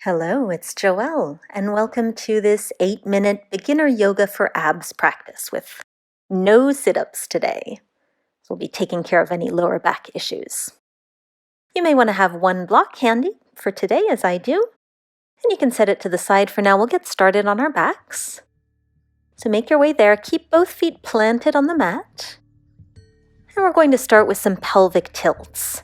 Hello, it's Joelle, and welcome to this 8-minute beginner yoga for abs practice with no sit-ups today. We'll be taking care of any lower back issues. You may want to have one block handy for today, as I do, and you can set it to the side for now. We'll get started on our backs. So make your way there. Keep both feet planted on the mat. And we're going to start with some pelvic tilts.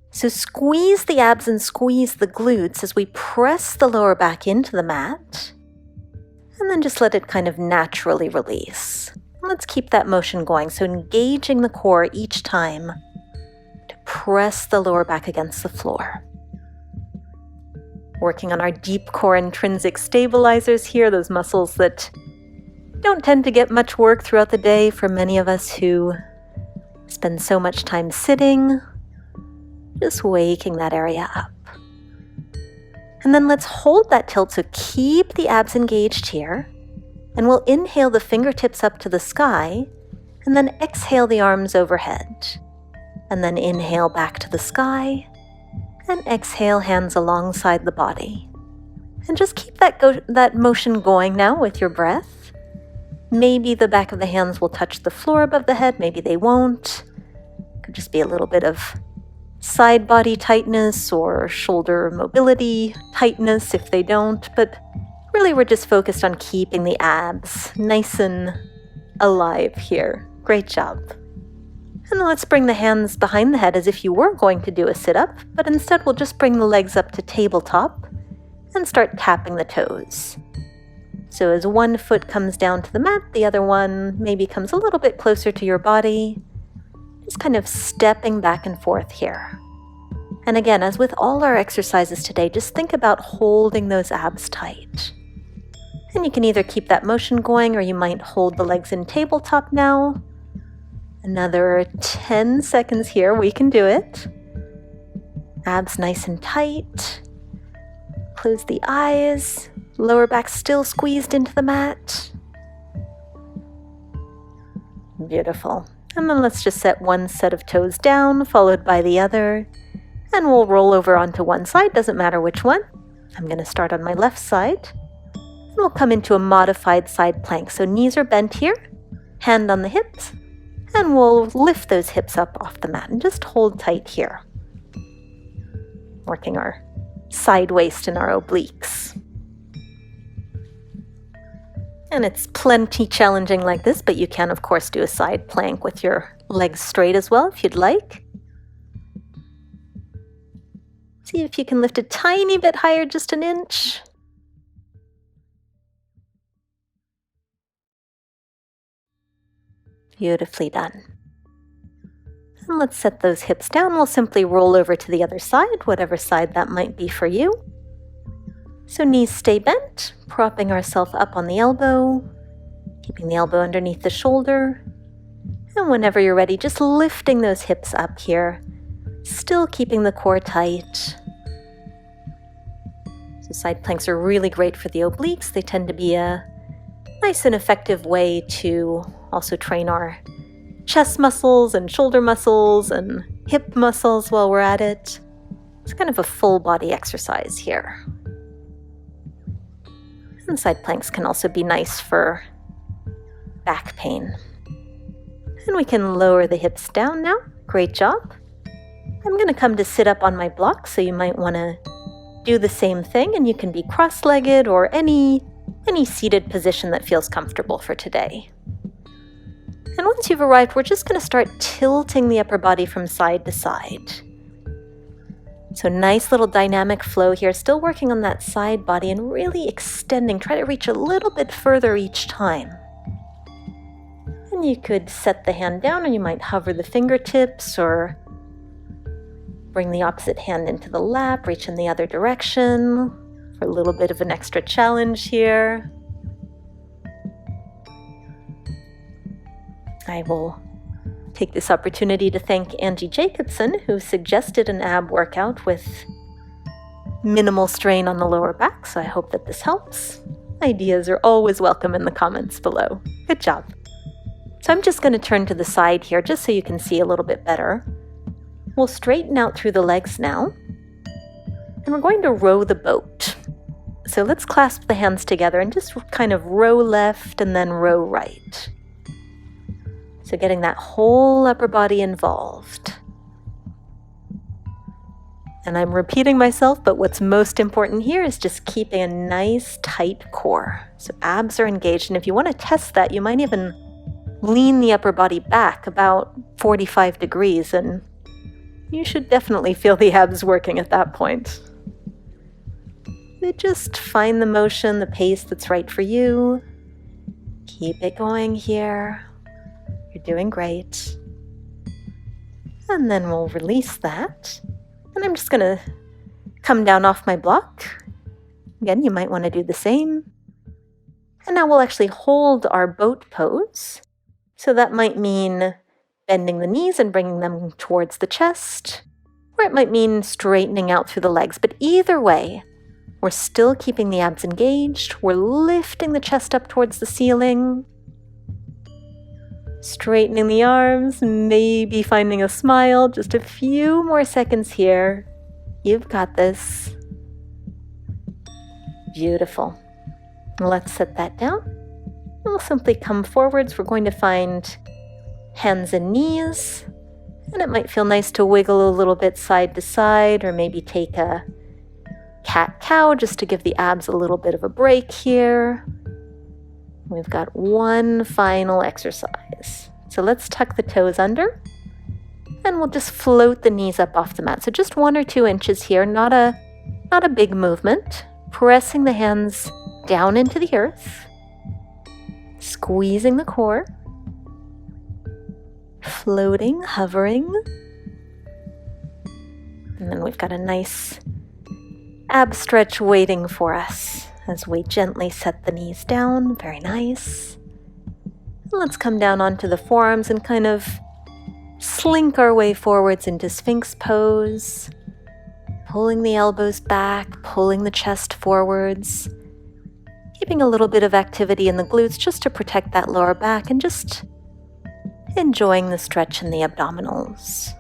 So squeeze the abs and squeeze the glutes as we press the lower back into the mat, and then just let it kind of naturally release. Let's keep that motion going, so engaging the core each time to press the lower back against the floor. Working on our deep core intrinsic stabilizers here, those muscles that don't tend to get much work throughout the day for many of us who spend so much time sitting. Just waking that area up. And then let's hold that tilt, so keep the abs engaged here. And we'll inhale the fingertips up to the sky, and then exhale the arms overhead. And then inhale back to the sky, and exhale hands alongside the body. And just keep that motion going now with your breath. Maybe the back of the hands will touch the floor above the head, maybe they won't. Could just be a little bit of side body tightness or shoulder mobility tightness if they don't, but really we're just focused on keeping the abs nice and alive here. Great job. And then let's bring the hands behind the head as if you were going to do a sit-up, but instead we'll just bring the legs up to tabletop and start tapping the toes. So as one foot comes down to the mat, the other one maybe comes a little bit closer to your body. Just kind of stepping back and forth here. And again, as with all our exercises today, just think about holding those abs tight. And you can either keep that motion going, or you might hold the legs in tabletop now. Another 10 seconds here, we can do it. Abs nice and tight. Close the eyes. Lower back still squeezed into the mat. Beautiful. And then let's just set one set of toes down, followed by the other. And we'll roll over onto one side, doesn't matter which one. I'm going to start on my left side. And we'll come into a modified side plank. So knees are bent here, hand on the hips, and we'll lift those hips up off the mat and just hold tight here. Working our side waist and our obliques. And it's plenty challenging like this, but you can, of course, do a side plank with your legs straight as well if you'd like. See if you can lift a tiny bit higher, just an inch. Beautifully done. And let's set those hips down. We'll simply roll over to the other side, whatever side that might be for you. So knees stay bent, propping ourselves up on the elbow, keeping the elbow underneath the shoulder. And whenever you're ready, just lifting those hips up here, still keeping the core tight. So side planks are really great for the obliques. They tend to be a nice and effective way to also train our chest muscles and shoulder muscles and hip muscles while we're at it. It's kind of a full body exercise here. And side planks can also be nice for back pain. And we can lower the hips down now. Great job. I'm going to come to sit up on my block, so you might want to do the same thing, and you can be cross-legged or any seated position that feels comfortable for today. And once you've arrived, we're just going to start tilting the upper body from side to side. So nice little dynamic flow here, still working on that side body and really extending. Try to reach a little bit further each time. And you could set the hand down, or you might hover the fingertips, or bring the opposite hand into the lap, reach in the other direction for a little bit of an extra challenge here. I will take this opportunity to thank Angie Jacobson, who suggested an ab workout with minimal strain on the lower back, so I hope that this helps. Ideas are always welcome in the comments below. Good job. So I'm just going to turn to the side here just so you can see a little bit better. We'll straighten out through the legs now, and we're going to row the boat. So let's clasp the hands together and just kind of row left and then row right. So getting that whole upper body involved. And I'm repeating myself, but what's most important here is just keeping a nice tight core. So abs are engaged, and if you want to test that, you might even lean the upper body back about 45 degrees, and you should definitely feel the abs working at that point. So just find the motion, the pace that's right for you. Keep it going here. You're doing great. And then we'll release that. And I'm just going to come down off my block. Again, you might want to do the same. And now we'll actually hold our boat pose. So that might mean bending the knees and bringing them towards the chest, or it might mean straightening out through the legs. But either way, we're still keeping the abs engaged. We're lifting the chest up towards the ceiling, straightening the arms, maybe finding a smile. Just a few more seconds here. You've got this. Beautiful. Let's set that down. We'll simply come forwards. We're going to find hands and knees, and it might feel nice to wiggle a little bit side to side, or maybe take a cat-cow just to give the abs a little bit of a break here. We've got one final exercise. So let's tuck the toes under, and we'll just float the knees up off the mat. So just 1 or 2 inches here, not a big movement. Pressing the hands down into the earth, squeezing the core, floating, hovering. And then we've got a nice ab stretch waiting for us as we gently set the knees down. Very nice. And let's come down onto the forearms and kind of slink our way forwards into Sphinx Pose, pulling the elbows back, pulling the chest forwards, keeping a little bit of activity in the glutes just to protect that lower back, and just enjoying the stretch in the abdominals.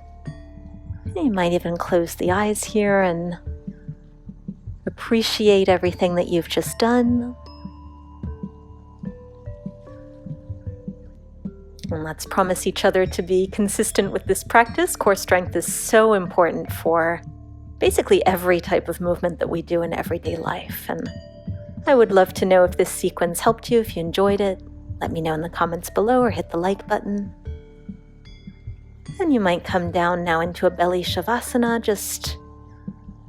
You might even close the eyes here and appreciate everything that you've just done. And let's promise each other to be consistent with this practice. Core strength is so important for basically every type of movement that we do in everyday life. And I would love to know if this sequence helped you, if you enjoyed it. Let me know in the comments below or hit the like button. And you might come down now into a belly Shavasana, just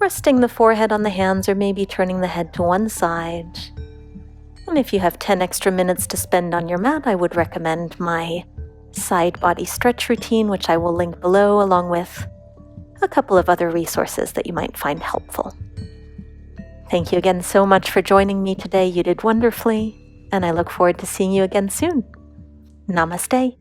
resting the forehead on the hands or maybe turning the head to one side. And if you have 10 extra minutes to spend on your mat, I would recommend my side body stretch routine, which I will link below, along with a couple of other resources that you might find helpful. Thank you again so much for joining me today. You did wonderfully, and I look forward to seeing you again soon. Namaste.